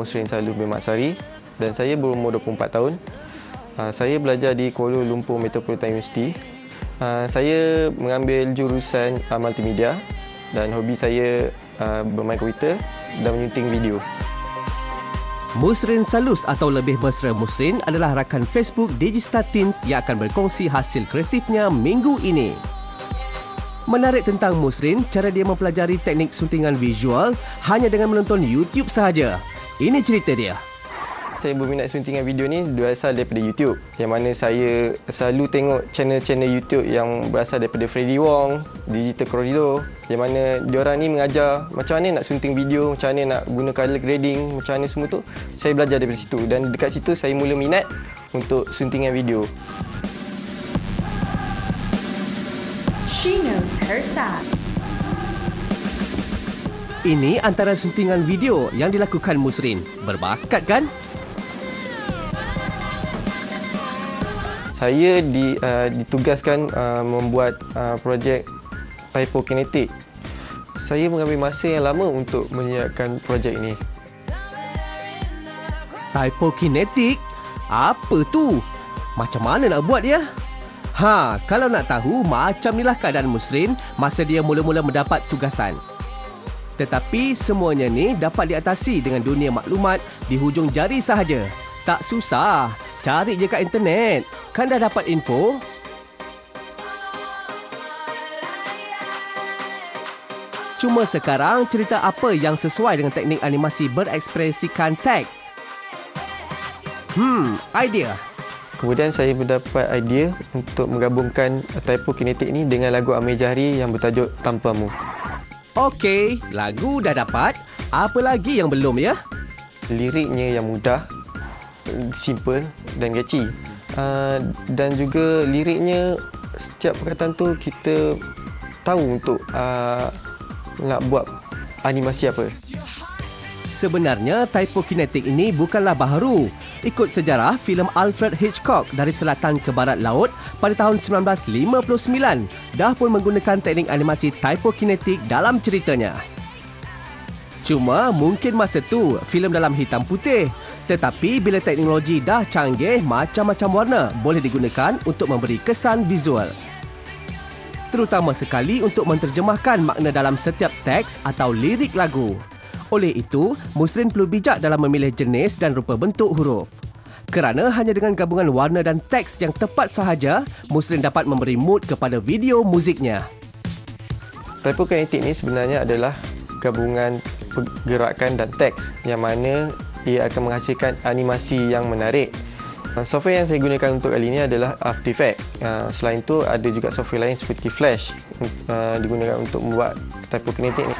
Musrin Salus bin Mat Sari dan saya berumur 24 tahun. Saya belajar di Kuala Lumpur Metropolitan University. Saya mengambil jurusan multimedia dan hobi saya bermain komputer dan menyunting video. Musrin Salus atau lebih mesra Musrin adalah rakan Facebook Digistar Teens yang akan berkongsi hasil kreatifnya minggu ini. Menarik tentang Musrin, cara dia mempelajari teknik suntingan visual hanya dengan menonton YouTube sahaja. Ini cerita dia. Saya berminat suntingan video ni berasal daripada YouTube. Yang mana saya selalu tengok channel-channel YouTube yang berasal daripada Freddy Wong, Digital Corridor. Yang mana diorang ni mengajar macam mana nak sunting video, macam mana nak guna color grading, macam mana semua tu. Saya belajar daripada situ dan dekat situ saya mula minat untuk suntingan video. She knows her style. Ini antara suntingan video yang dilakukan Musrin. Berbakat kan? Saya ditugaskan membuat projek typokinetik. Saya mengambil masa yang lama untuk menyiapkan projek ini. Typokinetik? Apa tu? Macam mana nak buat dia? Kalau nak tahu, macam inilah keadaan Musrin masa dia mula-mula mendapat tugasan. Tetapi semuanya ni dapat diatasi dengan dunia maklumat di hujung jari sahaja. Tak susah. Cari je kat internet. Kan dah dapat info? Cuma sekarang cerita apa yang sesuai dengan teknik animasi berekspresikan teks? Idea. Kemudian saya mendapat idea untuk menggabungkan typokinetik ni dengan lagu Amir Jahri yang bertajuk Tanpamu. Okey, lagu dah dapat. Apa lagi yang belum ya? Liriknya yang mudah, simple dan catchy. Dan juga liriknya, setiap perkataan tu kita tahu untuk nak buat animasi apa. Sebenarnya typokinetik ini bukanlah baharu. Ikut sejarah, filem Alfred Hitchcock Dari Selatan ke Barat Laut pada tahun 1959 dah pun menggunakan teknik animasi typokinetik dalam ceritanya. Cuma mungkin masa tu filem dalam hitam putih. Tetapi bila teknologi dah canggih, macam-macam warna boleh digunakan untuk memberi kesan visual. Terutama sekali untuk menterjemahkan makna dalam setiap teks atau lirik lagu. Oleh itu, Musrin perlu bijak dalam memilih jenis dan rupa bentuk huruf. Kerana hanya dengan gabungan warna dan teks yang tepat sahaja, Musrin dapat memberi mood kepada video muziknya. Typokinetik ni sebenarnya adalah gabungan pergerakan dan teks yang mana ia akan menghasilkan animasi yang menarik. Software yang saya gunakan untuk kali ini adalah After Effects. Selain itu, ada juga software lain seperti Flash digunakan untuk membuat typokinetik ni.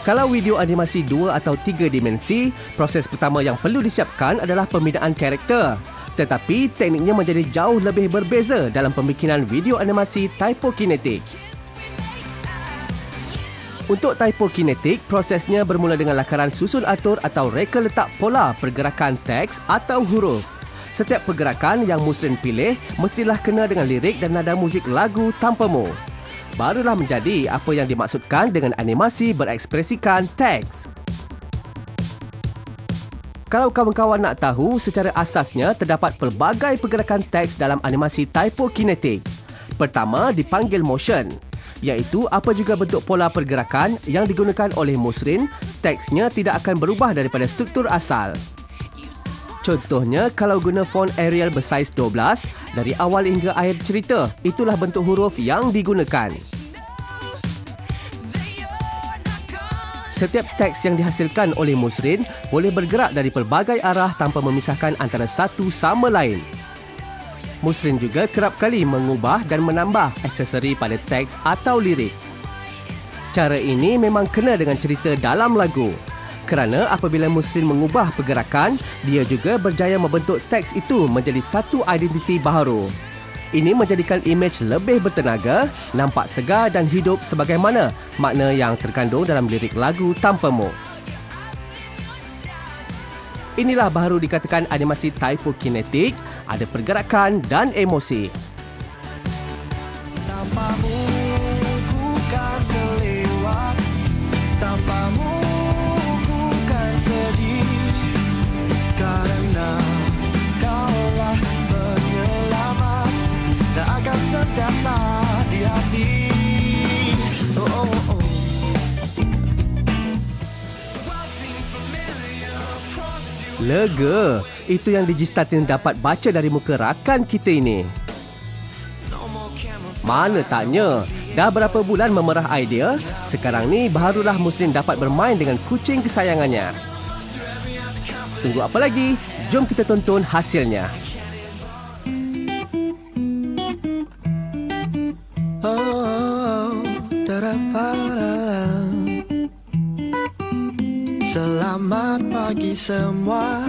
Kalau video animasi 2 atau 3 dimensi, proses pertama yang perlu disiapkan adalah pembinaan karakter. Tetapi tekniknya menjadi jauh lebih berbeza dalam pembikinan video animasi typokinetik. Untuk typokinetik, prosesnya bermula dengan lakaran susun atur atau reka letak pola pergerakan teks atau huruf. Setiap pergerakan yang Musrin pilih mestilah kena dengan lirik dan nada muzik lagu Tanpamu. Barulah menjadi apa yang dimaksudkan dengan animasi berekspresikan teks. Kalau kawan-kawan nak tahu, secara asasnya terdapat pelbagai pergerakan teks dalam animasi typokinetik. Pertama, dipanggil motion, iaitu apa juga bentuk pola pergerakan yang digunakan oleh Musrin, teksnya tidak akan berubah daripada struktur asal. Contohnya, kalau guna font Arial bersaiz 12, dari awal hingga akhir cerita, itulah bentuk huruf yang digunakan. Setiap teks yang dihasilkan oleh Musrin boleh bergerak dari pelbagai arah tanpa memisahkan antara satu sama lain. Musrin juga kerap kali mengubah dan menambah aksesori pada teks atau lirik. Cara ini memang kena dengan cerita dalam lagu. Kerana apabila Musrin mengubah pergerakan, dia juga berjaya membentuk teks itu menjadi satu identiti baharu. Ini menjadikan imej lebih bertenaga, nampak segar dan hidup sebagaimana makna yang terkandung dalam lirik lagu Tanpamu. Inilah baru dikatakan animasi typokinetik, ada pergerakan dan emosi. Tanpamu ku kan terlewat, tanpamu ku kan Lega. Itu yang Digistatins dapat baca dari muka rakan kita ini. Mana tanya, dah berapa bulan memerah idea, sekarang ni barulah Muslim dapat bermain dengan kucing kesayangannya. Tunggu apa lagi? Jom kita tonton hasilnya. Selamat pagi semua,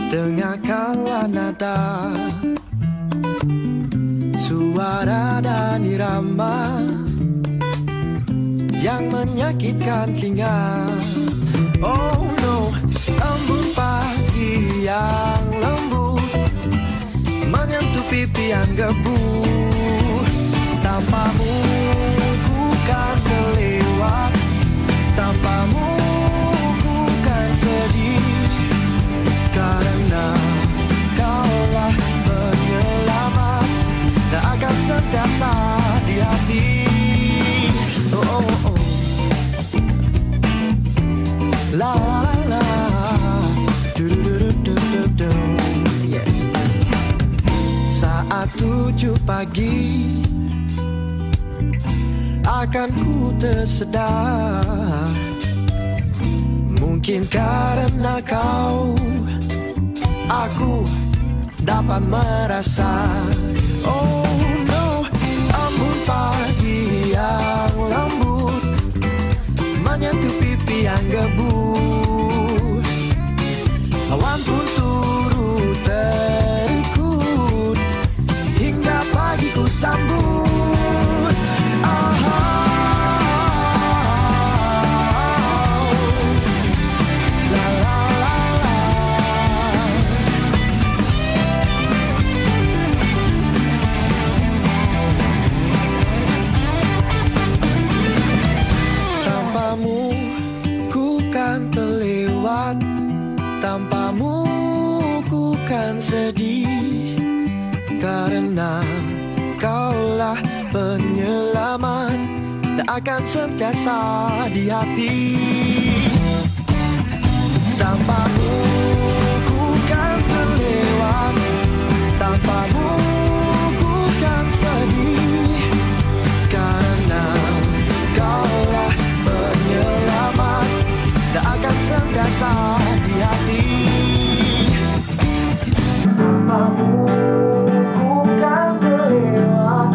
dengarkanlah nada, suara dan irama yang menyakitkan telinga. Oh no, embun pagi yang lembut menyentuh pipi yang gebu. Tanpamu ku kan terlewat, tanpamu ku kan sedih, karena kaulah penyelamat dan akan sentiasa di hati. Oh oh oh, la la la, du du du du du du, yes. Saat 7 pagi akan ku tersedar, mungkin karena kau, aku dapat merasa. Oh no, embun pagi yang lembut menyentuh pipi yang gebu. Awan pun turut terikut hingga pagi ku sambut. Tanpamu ku kan sedih, karena kaulah penyelamat dan akan sentiasa di hati. Tanpamu ku kan terlewat, tanpamu ku kan sedih, karena kaulah penyelamat dan akan sentiasa di hati. Tanpamu ku kan terlewat,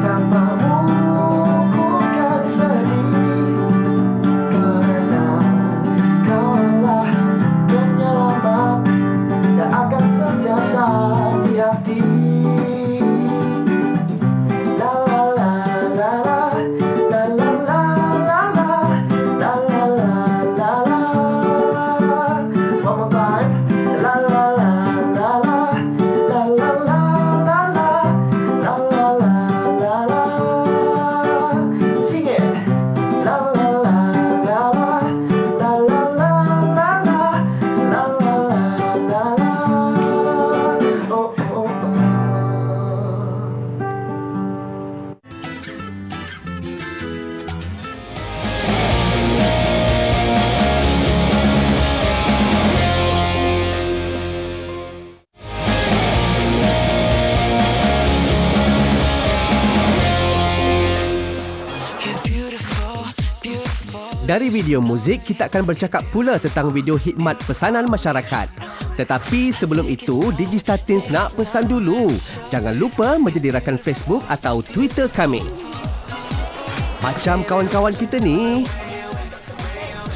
tanpamu ku kan sedih, karena kaulah penyelamat dan akan sentiasa di hati. La la la la la, la la la la la, la la la la la. One more time. La la la la la, la la la la la, la la la la la. Sing it. La la la la la, la la la la la, la la la la la. Oh oh oh. Dari video muzik, kita akan bercakap pula tentang video khidmat pesanan masyarakat. Tetapi sebelum itu, Digistatins nak pesan dulu. Jangan lupa menjadi rakan Facebook atau Twitter kami. Macam kawan-kawan kita ni.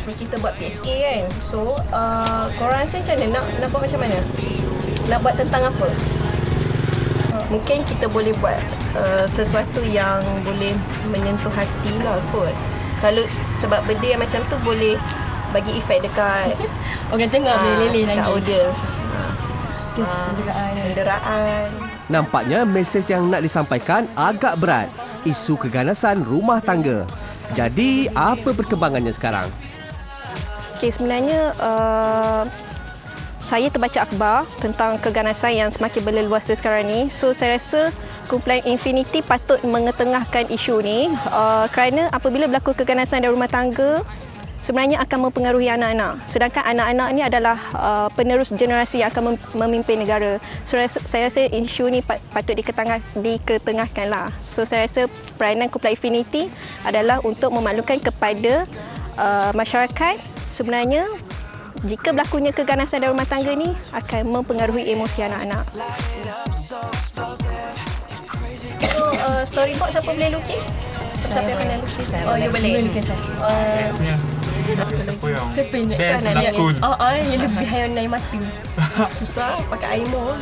Kita buat PSA kan. So, korang rasa macam mana? Nak buat macam mana? Nak buat tentang apa? Mungkin kita boleh buat sesuatu yang boleh menyentuh hati lah kot. Kalau sebab benda yang macam tu boleh bagi efek dekat orang tengok boleh leleh dekat nangis. audience. Kenderaan. Nampaknya mesej yang nak disampaikan agak berat. Isu keganasan rumah tangga. Jadi, apa perkembangannya sekarang? Okay, sebenarnya saya terbaca akhbar tentang keganasan yang semakin berleluasa sekarang ni. So, saya rasa kumpulan Infinity patut mengetengahkan isu ni kerana apabila berlaku keganasan dalam rumah tangga, sebenarnya akan mempengaruhi anak-anak. Sedangkan anak-anak ni adalah penerus generasi yang akan memimpin negara. So saya rasa isu ni patut diketengahkan lah. So saya rasa peranan kumpulan Infinity adalah untuk memaklumkan kepada masyarakat sebenarnya jika berlakunya keganasan dalam rumah tangga ni akan mempengaruhi emosi anak-anak. So storyboard siapa boleh lukis? Siapa yang pandai lukis? Oh, you boleh lukis. Siapa yang Best lakon. Yang lebih hayal naik mata. Susah pakai air more.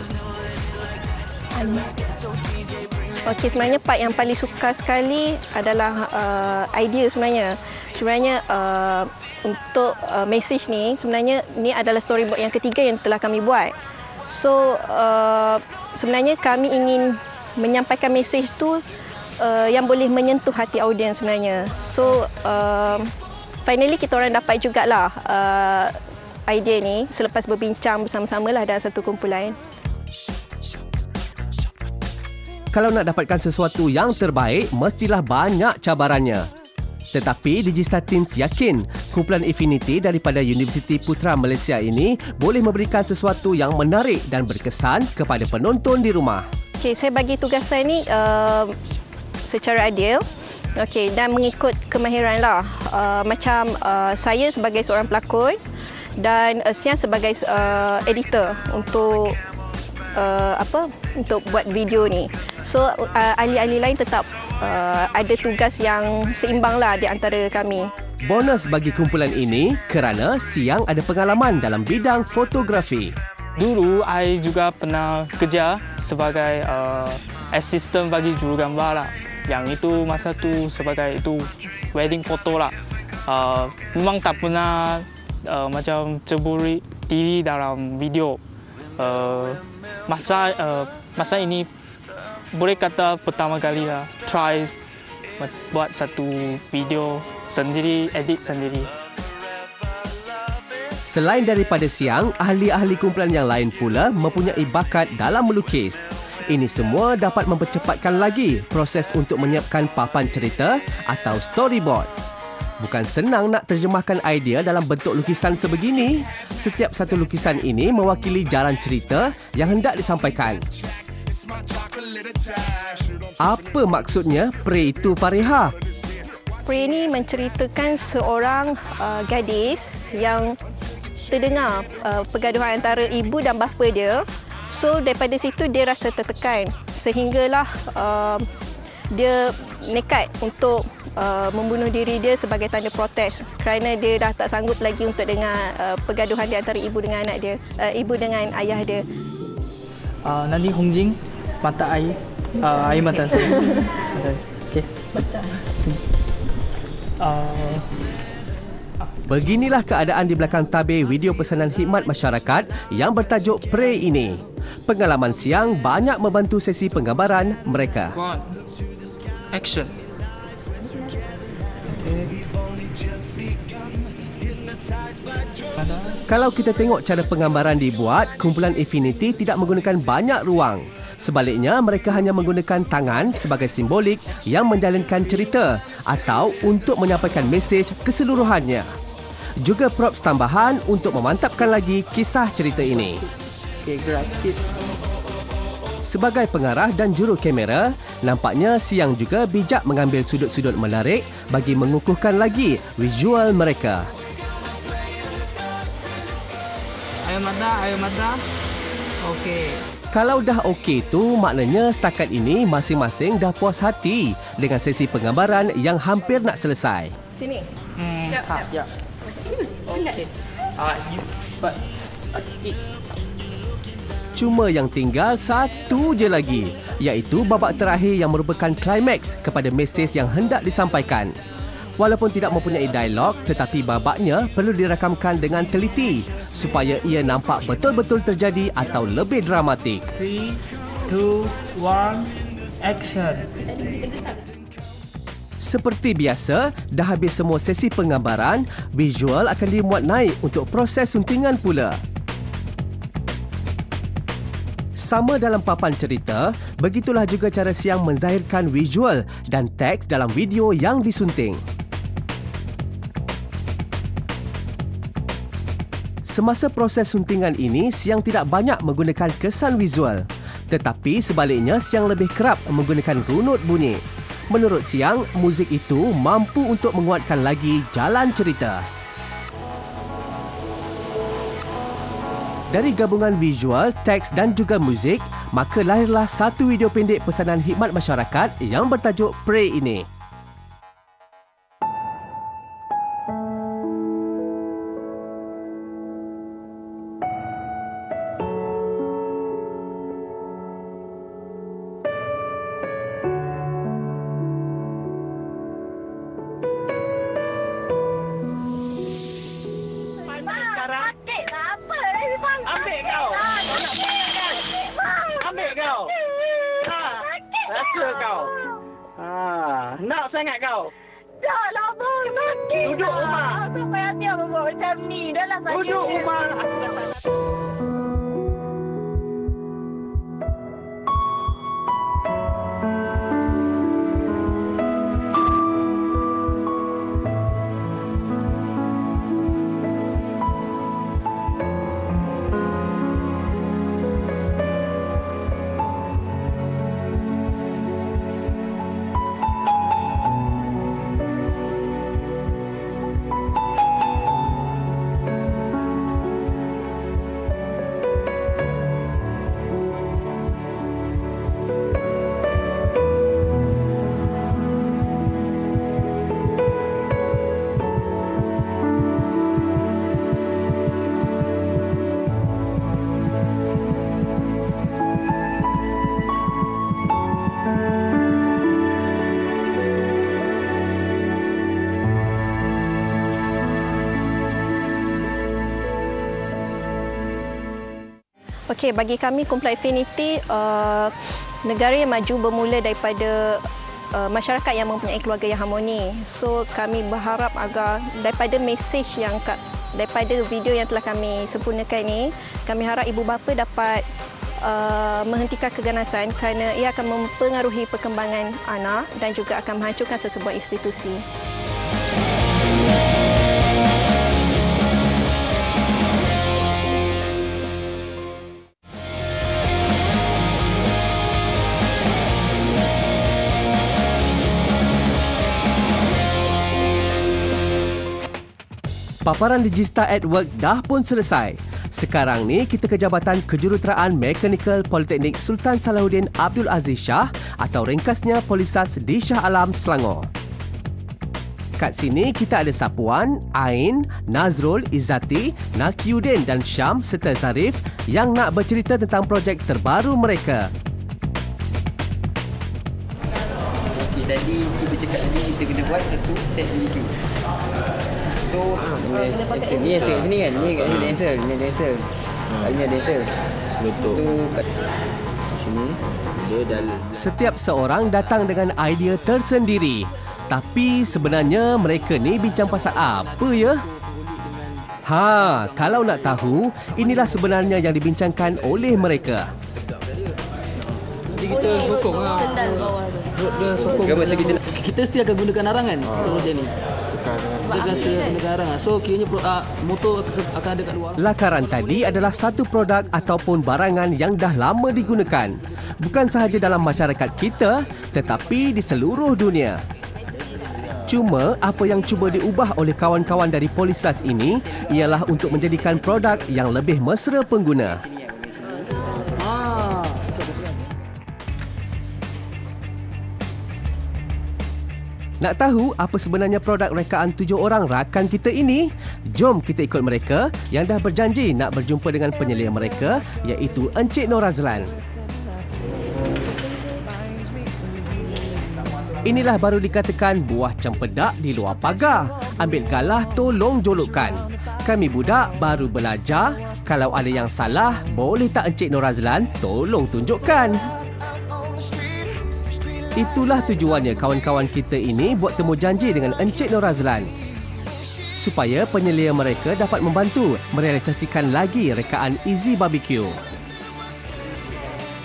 Okey, sebenarnya part yang paling suka sekali adalah idea sebenarnya. Sebenarnya untuk message ni, sebenarnya ni adalah storyboard yang ketiga yang telah kami buat. So sebenarnya kami ingin menyampaikan message tu yang boleh menyentuh hati audiens sebenarnya. So finally kita orang dapat jugalah idea ni selepas berbincang bersama-sama lah dalam satu kumpulan. Kalau nak dapatkan sesuatu yang terbaik, mestilah banyak cabarannya. Tetapi Digista Teens yakin kumpulan Infinity daripada Universiti Putra Malaysia ini boleh memberikan sesuatu yang menarik dan berkesan kepada penonton di rumah. Okey, saya bagi tugasan ni secara adil. Okey, dan mengikut kemahiran lah. Macam saya sebagai seorang pelakon dan Sian sebagai editor untuk untuk buat video ni. So ahli-ahli lain tetap ada tugas yang seimbang lah di antara kami. Bonus bagi kumpulan ini kerana Siang ada pengalaman dalam bidang fotografi. Dulu, I juga pernah kerja sebagai assistant bagi jurugambar lah. Yang itu masa tu sebagai itu wedding photo lah. Memang tak pernah macam ceburi diri dalam video. Masa ini boleh kata pertama kali lah try buat satu video sendiri, edit sendiri. Selain daripada Siang, ahli-ahli kumpulan yang lain pula mempunyai bakat dalam melukis. Ini semua dapat mempercepatkan lagi proses untuk menyiapkan papan cerita atau storyboard. Bukan senang nak terjemahkan idea dalam bentuk lukisan sebegini. Setiap satu lukisan ini mewakili jalan cerita yang hendak disampaikan. Apa maksudnya Prey itu, Fariha? Prey ni menceritakan seorang gadis yang terdengar pergaduhan antara ibu dan bapa dia. So daripada situ dia rasa tertekan sehinggalah dia nekat untuk membunuh diri dia sebagai tanda protes kerana dia dah tak sanggup lagi untuk dengar pergaduhan di antara ibu dengan anak dia, ibu dengan ayah dia. Nanti Hongjing, mata air, air mata saya. Okey. Beginilah keadaan di belakang tabir video pesanan khidmat masyarakat yang bertajuk Prey ini. Pengalaman Siang banyak membantu sesi penggambaran mereka. Action. Kalau kita tengok cara penggambaran dibuat, kumpulan Infinity tidak menggunakan banyak ruang. Sebaliknya, mereka hanya menggunakan tangan sebagai simbolik yang menjalankan cerita atau untuk menyampaikan mesej keseluruhannya. Juga props tambahan untuk memantapkan lagi kisah cerita ini. Sebagai pengarah dan juru kamera, nampaknya Siang juga bijak mengambil sudut-sudut menarik bagi mengukuhkan lagi visual mereka. Air mata. Okey. Kalau dah okey tu, maknanya setakat ini masing-masing dah puas hati dengan sesi penggambaran yang hampir nak selesai. Sini. Ya. Okey. Cuma yang tinggal satu je lagi, iaitu babak terakhir yang merupakan klimaks kepada mesej yang hendak disampaikan. Walaupun tidak mempunyai dialog, tetapi babaknya perlu dirakamkan dengan teliti supaya ia nampak betul-betul terjadi atau lebih dramatik. 3, 2, 1, action. Seperti biasa, dah habis semua sesi penggambaran, visual akan dimuat naik untuk proses suntingan pula. Sama dalam papan cerita, begitulah juga cara Siang menzahirkan visual dan teks dalam video yang disunting. Semasa proses suntingan ini, Siang tidak banyak menggunakan kesan visual. Tetapi sebaliknya, Siang lebih kerap menggunakan runut bunyi. Menurut Siang, muzik itu mampu untuk menguatkan lagi jalan cerita. Dari gabungan visual, teks dan juga muzik, maka lahirlah satu video pendek pesanan khidmat masyarakat yang bertajuk Pray ini. Nak sangat kau? Dah lah bang, sakit. Duduk rumah. Sampai hati abang buat macam ni. Dah lah sakit. Duduk rumah. Okey, bagi kami kumpulan Infinity, negara yang maju bermula daripada masyarakat yang mempunyai keluarga yang harmoni. So kami berharap agar daripada mesej yang daripada video yang telah kami sempurnakan ini, kami harap ibu bapa dapat menghentikan keganasan kerana ia akan mempengaruhi perkembangan anak dan juga akan menghancurkan sesebuah institusi. Paparan Digista at Work dah pun selesai. Sekarang ni kita ke Jabatan Kejuruteraan Mekanikal Politeknik Sultan Salahuddin Abdul Aziz Shah atau ringkasnya Polisas di Shah Alam, Selangor. Kat sini kita ada Sapuan, Ain, Nazrul, Izzati, Nakiuddin dan Syam serta Zarif yang nak bercerita tentang projek terbaru mereka. Okay, tadi kita cakap tadi kita kena buat satu set video. So, ni yang kat sini kan? Ni kat sini dancer. Ni dancer. Ini dancer. Betul. Tu kat sini. Dia dah. Setiap seorang datang dengan idea tersendiri. Tapi sebenarnya mereka ni bincang pasal apa ya? Kalau nak tahu, inilah sebenarnya yang dibincangkan oleh mereka. Jadi kita sokong lah. Sendal bawah tu. Dia sokong. Kita mesti akan gunakan arangan projek ni. Kita mesti gunakan arangan. So kiranya motor akan ada kat luar. Lakaran tadi adalah satu produk ataupun barangan yang dah lama digunakan. Bukan sahaja dalam masyarakat kita, tetapi di seluruh dunia. Cuma apa yang cuba diubah oleh kawan-kawan dari Polisas ini ialah untuk menjadikan produk yang lebih mesra pengguna. Nak tahu apa sebenarnya produk rekaan 7 orang rakan kita ini? Jom kita ikut mereka yang dah berjanji nak berjumpa dengan penyelia mereka iaitu Encik Nur Razlan. Inilah baru dikatakan buah cempedak di luar pagar. Ambil galah tolong jolokkan. Kami budak baru belajar. Kalau ada yang salah, boleh tak Encik Nur Razlan tolong tunjukkan. Itulah tujuannya kawan-kawan kita ini buat temu janji dengan Encik Nur Razlan. Supaya penyelia mereka dapat membantu merealisasikan lagi rekaan Easy Barbecue.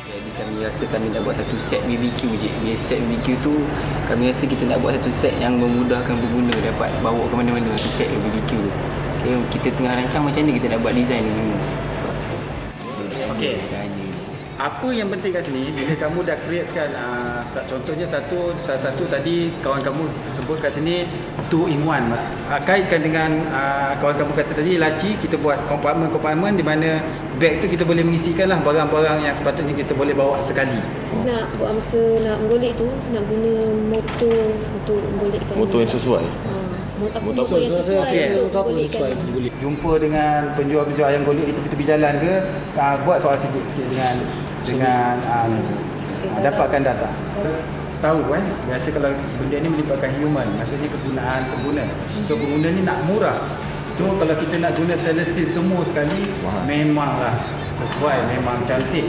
Jadi kami rasa kami nak buat satu set BBQ je. Dia set BBQ tu kami rasa kita nak buat satu set yang memudahkan pengguna dapat bawa ke mana-mana satu set BBQ tu. kita tengah rancang macam ni kita nak buat design ni. Okey. Apa yang penting kat sini bila kamu dah createkan contohnya salah satu tadi kawan kamu sebut kat sini 2 in 1. Kaitkan dengan kawan kamu kata tadi laci, kita buat kompartmen di mana beg tu kita boleh mengisikanlah barang-barang yang sepatutnya kita boleh bawa sekali. Nak buat masa nak menggolek tu nak guna motor untuk menggolekkan. Motor yang sesuai. Motor yang sesuai. Jumpa dengan penjual-penjual ayam golek di tepi-tepi jalan ke, buat soal sikit dengan dapatkan data. Tahu kan, biasa kalau benda ni melibatkan human, maksudnya kegunaan pengguna. So pengguna ni nak murah. So kalau kita nak guna stainless steel semua sekali, memanglah sesuai, memang cantik.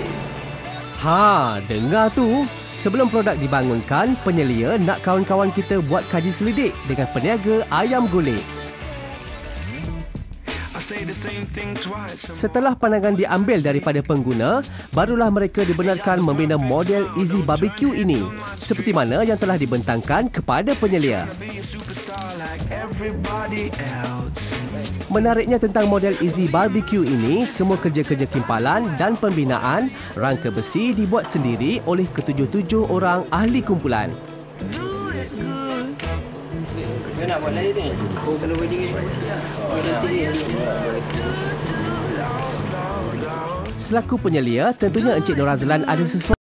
Dengar tu. Sebelum produk dibangunkan, penyelia nak kawan-kawan kita buat kaji selidik dengan peniaga ayam golek. Setelah pandangan diambil daripada pengguna, barulah mereka dibenarkan membina model Easy Barbecue ini, seperti mana yang telah dibentangkan kepada penyelia. Menariknya tentang model Easy Barbecue ini, semua kerja-kerja kimpalan dan pembinaan rangka besi dibuat sendiri oleh ketujuh-tujuh orang ahli kumpulan. Nak buat lain ni. Kalau wedding ni. Selaku penyelia, tentunya Encik Nur Azlan ada sesuatu